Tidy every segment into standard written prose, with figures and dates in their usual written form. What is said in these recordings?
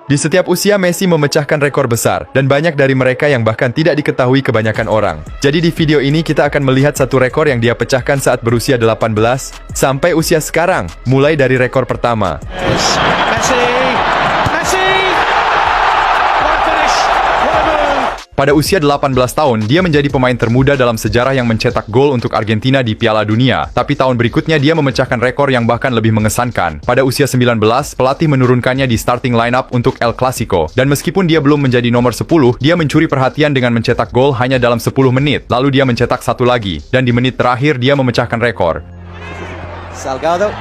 Di setiap usia, Messi memecahkan rekor besar, dan banyak dari mereka yang bahkan tidak diketahui kebanyakan orang. Jadi di video ini kita akan melihat satu rekor yang dia pecahkan saat berusia 18, sampai usia sekarang, mulai dari rekor pertama. Pada usia 18 tahun, dia menjadi pemain termuda dalam sejarah yang mencetak gol untuk Argentina di Piala Dunia. Tapi tahun berikutnya dia memecahkan rekor yang bahkan lebih mengesankan. Pada usia 19, pelatih menurunkannya di starting lineup untuk El Clasico. Dan meskipun dia belum menjadi nomor 10, dia mencuri perhatian dengan mencetak gol hanya dalam 10 menit. Lalu dia mencetak satu lagi. Dan di menit terakhir dia memecahkan rekor. Salgado,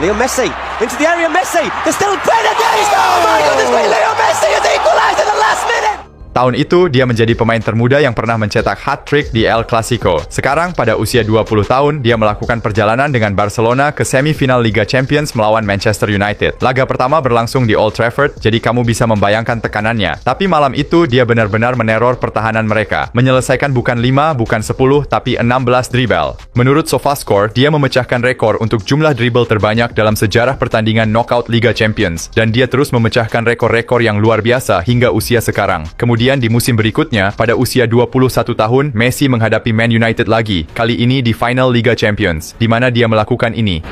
Leo Messi, into the area, Messi, there's still plenty of days. Oh my goodness, Leo Messi has equalized in the last minute. Tahun itu, dia menjadi pemain termuda yang pernah mencetak hat-trick di El Clasico. Sekarang, pada usia 20 tahun, dia melakukan perjalanan dengan Barcelona ke semifinal Liga Champions melawan Manchester United. Laga pertama berlangsung di Old Trafford, jadi kamu bisa membayangkan tekanannya. Tapi malam itu, dia benar-benar meneror pertahanan mereka. Menyelesaikan bukan 5, bukan 10, tapi 16 dribble. Menurut SofaScore, dia memecahkan rekor untuk jumlah dribble terbanyak dalam sejarah pertandingan knockout Liga Champions. Dan dia terus memecahkan rekor-rekor yang luar biasa hingga usia sekarang. Kemudian di musim berikutnya, pada usia 21 tahun, Messi menghadapi Man United lagi, kali ini di final Liga Champions, di mana dia melakukan ini.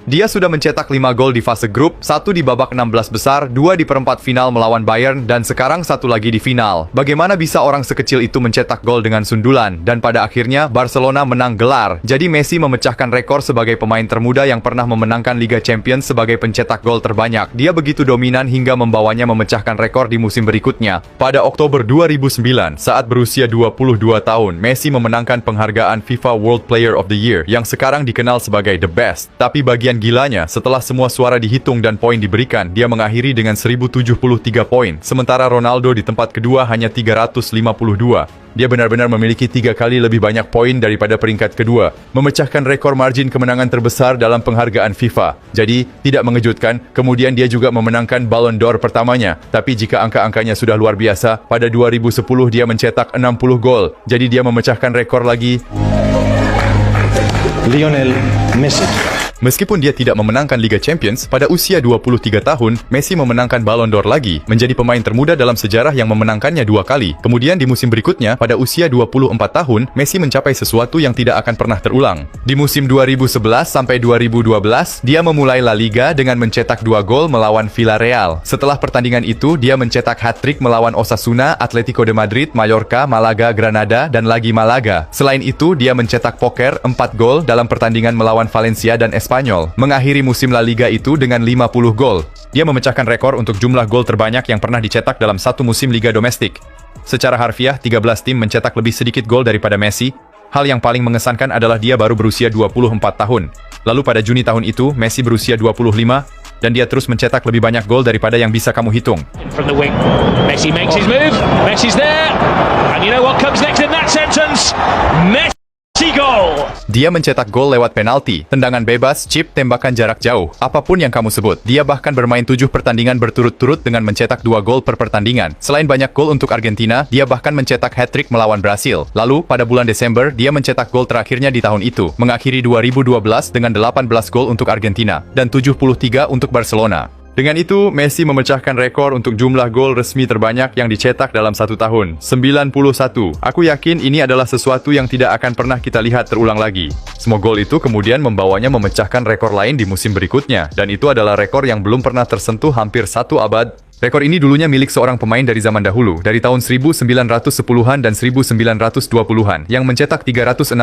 Dia sudah mencetak 5 gol di fase grup, 1 di babak 16 besar, 2 di perempat final melawan Bayern, dan sekarang 1 lagi di final. Bagaimana bisa orang sekecil itu mencetak gol dengan sundulan? Dan pada akhirnya, Barcelona menang gelar. Jadi Messi memecahkan rekor sebagai pemain termuda yang pernah memenangkan Liga Champions sebagai pencetak gol terbanyak. Dia begitu dominan hingga membawanya memecahkan rekor di musim berikutnya. Pada Oktober 2009, saat berusia 22 tahun, Messi memenangkan penghargaan FIFA World Player of the Year, yang sekarang dikenal sebagai the best. Tapi bagian gilanya, setelah semua suara dihitung dan poin diberikan, dia mengakhiri dengan 1073 poin, sementara Ronaldo di tempat kedua hanya 352. Dia benar-benar memiliki 3 kali lebih banyak poin daripada peringkat kedua, memecahkan rekor margin kemenangan terbesar dalam penghargaan FIFA. Jadi, tidak mengejutkan, kemudian dia juga memenangkan Ballon d'Or pertamanya. Tapi jika angka-angkanya sudah luar biasa, pada 2010 dia mencetak 60 gol. Jadi dia memecahkan rekor lagi. Lionel Messi. Meskipun dia tidak memenangkan Liga Champions, pada usia 23 tahun, Messi memenangkan Ballon d'Or lagi, menjadi pemain termuda dalam sejarah yang memenangkannya 2 kali. Kemudian di musim berikutnya, pada usia 24 tahun, Messi mencapai sesuatu yang tidak akan pernah terulang. Di musim 2011 sampai 2012, dia memulai La Liga dengan mencetak 2 gol melawan Villarreal. Setelah pertandingan itu, dia mencetak hat-trick melawan Osasuna, Atletico de Madrid, Mallorca, Malaga, Granada, dan lagi Malaga. Selain itu, dia mencetak poker 4 gol dalam pertandingan melawan Valencia dan Espanyol, mengakhiri musim La Liga itu dengan 50 gol. Dia memecahkan rekor untuk jumlah gol terbanyak yang pernah dicetak dalam satu musim Liga domestik. Secara harfiah, 13 tim mencetak lebih sedikit gol daripada Messi. Hal yang paling mengesankan adalah dia baru berusia 24 tahun. Lalu pada Juni tahun itu, Messi berusia 25, dan dia terus mencetak lebih banyak gol daripada yang bisa kamu hitung. From the wing, Messi makes his move, Messi's there, and you know what comes next in that sentence? Messi goal! Dia mencetak gol lewat penalti, tendangan bebas, chip, tembakan jarak jauh, apapun yang kamu sebut. Dia bahkan bermain 7 pertandingan berturut-turut dengan mencetak 2 gol per pertandingan. Selain banyak gol untuk Argentina, dia bahkan mencetak hat-trick melawan Brasil. Lalu, pada bulan Desember, dia mencetak gol terakhirnya di tahun itu, mengakhiri 2012 dengan 18 gol untuk Argentina, dan 73 untuk Barcelona. Dengan itu, Messi memecahkan rekor untuk jumlah gol resmi terbanyak yang dicetak dalam satu tahun, 91. Aku yakin ini adalah sesuatu yang tidak akan pernah kita lihat terulang lagi. Semua gol itu kemudian membawanya memecahkan rekor lain di musim berikutnya, dan itu adalah rekor yang belum pernah tersentuh hampir 1 abad. Rekor ini dulunya milik seorang pemain dari zaman dahulu, dari tahun 1910-an dan 1920-an, yang mencetak 369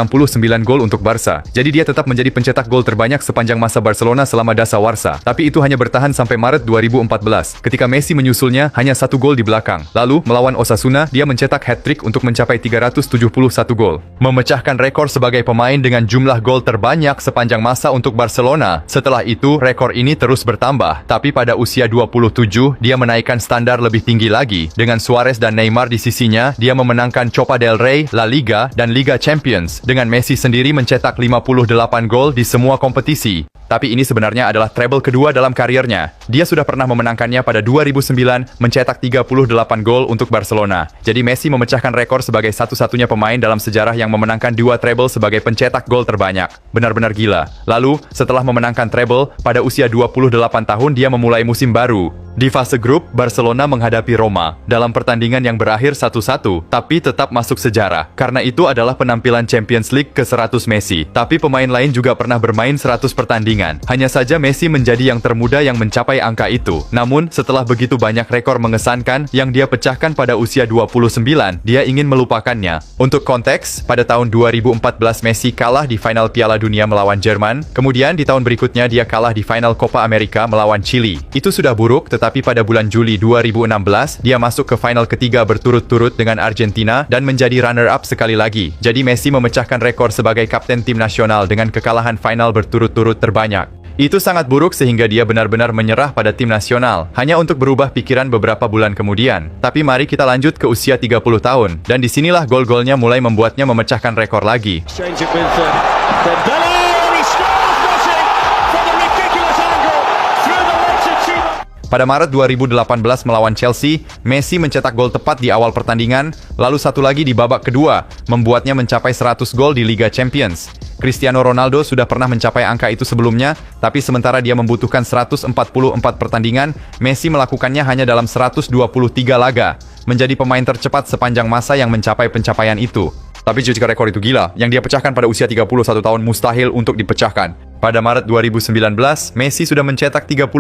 gol untuk Barca. Jadi dia tetap menjadi pencetak gol terbanyak sepanjang masa Barcelona selama dasawarsa. Tapi itu hanya bertahan sampai Maret 2014, ketika Messi menyusulnya hanya 1 gol di belakang. Lalu, melawan Osasuna, dia mencetak hat-trick untuk mencapai 371 gol. Memecahkan rekor sebagai pemain dengan jumlah gol terbanyak sepanjang masa untuk Barcelona. Setelah itu, rekor ini terus bertambah. Tapi pada usia 27, dia menaikkan standar lebih tinggi lagi. Dengan Suarez dan Neymar di sisinya, dia memenangkan Copa del Rey, La Liga, dan Liga Champions. Dengan Messi sendiri mencetak 58 gol di semua kompetisi. Tapi ini sebenarnya adalah treble kedua dalam kariernya. Dia sudah pernah memenangkannya pada 2009, mencetak 38 gol untuk Barcelona. Jadi Messi memecahkan rekor sebagai satu-satunya pemain dalam sejarah yang memenangkan 2 treble sebagai pencetak gol terbanyak. Benar-benar gila. Lalu, setelah memenangkan treble, pada usia 28 tahun dia memulai musim baru. Di fase grup, Barcelona menghadapi Roma dalam pertandingan yang berakhir 1-1, tapi tetap masuk sejarah. Karena itu adalah penampilan Champions League ke-100 Messi. Tapi pemain lain juga pernah bermain 100 pertandingan. Hanya saja Messi menjadi yang termuda yang mencapai angka itu. Namun, setelah begitu banyak rekor mengesankan yang dia pecahkan pada usia 29, dia ingin melupakannya. Untuk konteks, pada tahun 2014 Messi kalah di final Piala Dunia melawan Jerman. Kemudian di tahun berikutnya dia kalah di final Copa America melawan Chili. Itu sudah buruk, tetapi pada bulan Juli 2016, dia masuk ke final ketiga berturut-turut dengan Argentina dan menjadi runner-up sekali lagi. Jadi Messi memecahkan rekor sebagai kapten tim nasional dengan kekalahan final berturut-turut terbanyak. Itu sangat buruk sehingga dia benar-benar menyerah pada tim nasional, hanya untuk berubah pikiran beberapa bulan kemudian. Tapi mari kita lanjut ke usia 30 tahun, dan disinilah gol-golnya mulai membuatnya memecahkan rekor lagi. Pada Maret 2018 melawan Chelsea, Messi mencetak gol tepat di awal pertandingan, lalu satu lagi di babak kedua, membuatnya mencapai 100 gol di Liga Champions. Cristiano Ronaldo sudah pernah mencapai angka itu sebelumnya, tapi sementara dia membutuhkan 144 pertandingan, Messi melakukannya hanya dalam 123 laga, menjadi pemain tercepat sepanjang masa yang mencapai pencapaian itu. Tapi jika rekor itu gila, yang dia pecahkan pada usia 31 tahun mustahil untuk dipecahkan. Pada Maret 2019, Messi sudah mencetak 38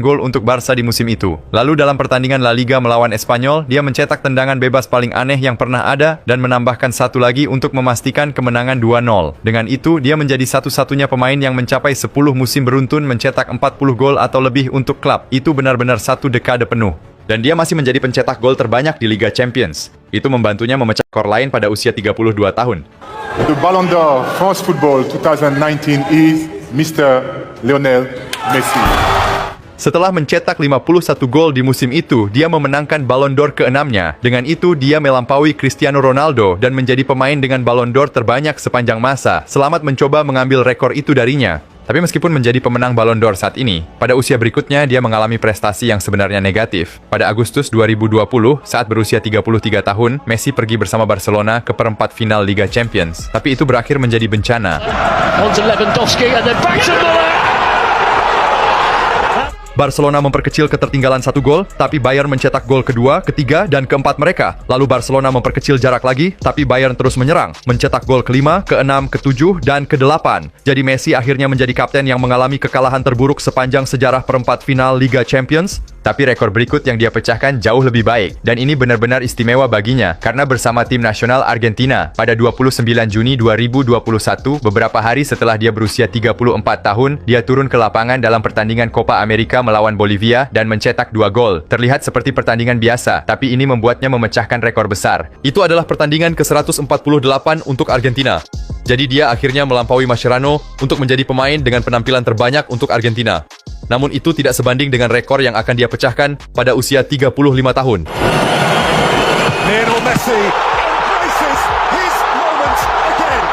gol untuk Barca di musim itu. Lalu dalam pertandingan La Liga melawan Espanyol, dia mencetak tendangan bebas paling aneh yang pernah ada dan menambahkan satu lagi untuk memastikan kemenangan 2-0. Dengan itu, dia menjadi satu-satunya pemain yang mencapai 10 musim beruntun mencetak 40 gol atau lebih untuk klub. Itu benar-benar satu dekade penuh. Dan dia masih menjadi pencetak gol terbanyak di Liga Champions. Itu membantunya memecah rekor lain pada usia 32 tahun. The Ballon d'Or France Football 2019 is Mr. Lionel Messi. Setelah mencetak 51 gol di musim itu, dia memenangkan Ballon d'Or ke-6-nya. Dengan itu, dia melampaui Cristiano Ronaldo dan menjadi pemain dengan Ballon d'Or terbanyak sepanjang masa. Selamat mencoba mengambil rekor itu darinya. Tapi meskipun menjadi pemenang Ballon d'Or saat ini, pada usia berikutnya dia mengalami prestasi yang sebenarnya negatif. Pada Agustus 2020, saat berusia 33 tahun, Messi pergi bersama Barcelona ke perempat final Liga Champions. Tapi itu berakhir menjadi bencana. On to Lewandowski and then back to Muller. Barcelona memperkecil ketertinggalan 1 gol, tapi Bayern mencetak gol kedua, ketiga, dan keempat mereka. Lalu Barcelona memperkecil jarak lagi, tapi Bayern terus menyerang, mencetak gol kelima, keenam, ketujuh, dan kedelapan. Jadi Messi akhirnya menjadi kapten yang mengalami kekalahan terburuk sepanjang sejarah perempat final Liga Champions. Tapi rekor berikut yang dia pecahkan jauh lebih baik, dan ini benar-benar istimewa baginya, karena bersama tim nasional Argentina, pada 29 Juni 2021, beberapa hari setelah dia berusia 34 tahun, dia turun ke lapangan dalam pertandingan Copa America melawan Bolivia dan mencetak 2 gol. Terlihat seperti pertandingan biasa, tapi ini membuatnya memecahkan rekor besar. Itu adalah pertandingan ke-148 untuk Argentina. Jadi dia akhirnya melampaui Mascherano untuk menjadi pemain dengan penampilan terbanyak untuk Argentina. Namun itu tidak sebanding dengan rekor yang akan dia pecahkan pada usia 35 tahun. Lionel Messi embraces his moment again.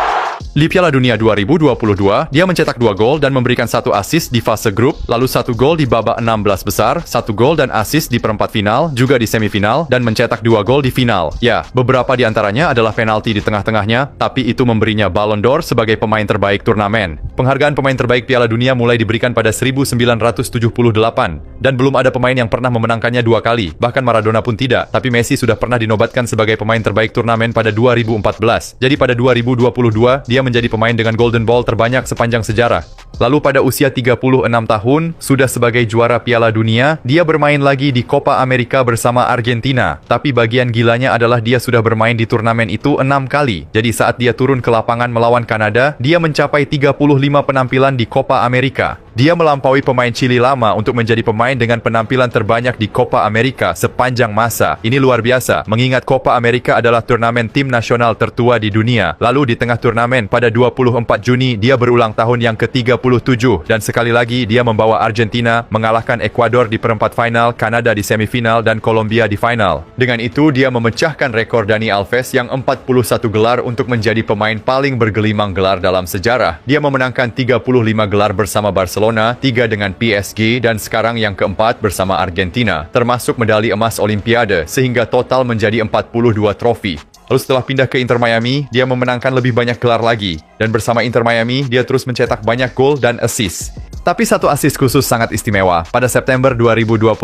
Di Piala Dunia 2022, dia mencetak 2 gol dan memberikan 1 assist di fase grup, lalu 1 gol di babak 16 besar, 1 gol dan assist di perempat final, juga di semifinal, dan mencetak 2 gol di final. Ya, beberapa di antaranya adalah penalti di tengah-tengahnya, tapi itu memberinya Ballon d'Or sebagai pemain terbaik turnamen. Penghargaan pemain terbaik Piala Dunia mulai diberikan pada 1978, dan belum ada pemain yang pernah memenangkannya 2 kali, bahkan Maradona pun tidak, tapi Messi sudah pernah dinobatkan sebagai pemain terbaik turnamen pada 2014. Jadi pada 2022, dia menjadi pemain dengan Golden Ball terbanyak sepanjang sejarah. Lalu pada usia 36 tahun, sudah sebagai juara Piala Dunia, dia bermain lagi di Copa America bersama Argentina. Tapi bagian gilanya adalah dia sudah bermain di turnamen itu 6 kali. Jadi saat dia turun ke lapangan melawan Kanada, dia mencapai 35 penampilan di Copa America. Dia melampaui pemain Chili lama untuk menjadi pemain dengan penampilan terbanyak di Copa America sepanjang masa. Ini luar biasa, mengingat Copa America adalah turnamen tim nasional tertua di dunia. Lalu di tengah turnamen pada 24 Juni, dia berulang tahun yang ke-37 dan sekali lagi dia membawa Argentina mengalahkan Ekuador di perempat final, Kanada di semifinal dan Kolombia di final. Dengan itu, dia memecahkan rekor Dani Alves yang 41 gelar untuk menjadi pemain paling bergelimang gelar dalam sejarah. Dia memenangkan 35 gelar bersama Barcelona, 3 dengan PSG, dan sekarang yang keempat bersama Argentina, termasuk medali emas Olimpiade, sehingga total menjadi 42 trofi. Lalu setelah pindah ke Inter Miami, dia memenangkan lebih banyak gelar lagi. Dan bersama Inter Miami, dia terus mencetak banyak gol dan assist. Tapi satu assist khusus sangat istimewa. Pada September 2025,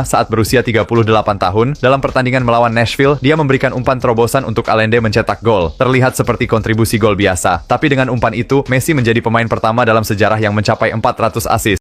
saat berusia 38 tahun, dalam pertandingan melawan Nashville, dia memberikan umpan terobosan untuk Allende mencetak gol. Terlihat seperti kontribusi gol biasa. Tapi dengan umpan itu, Messi menjadi pemain pertama dalam sejarah yang mencapai 400 assist.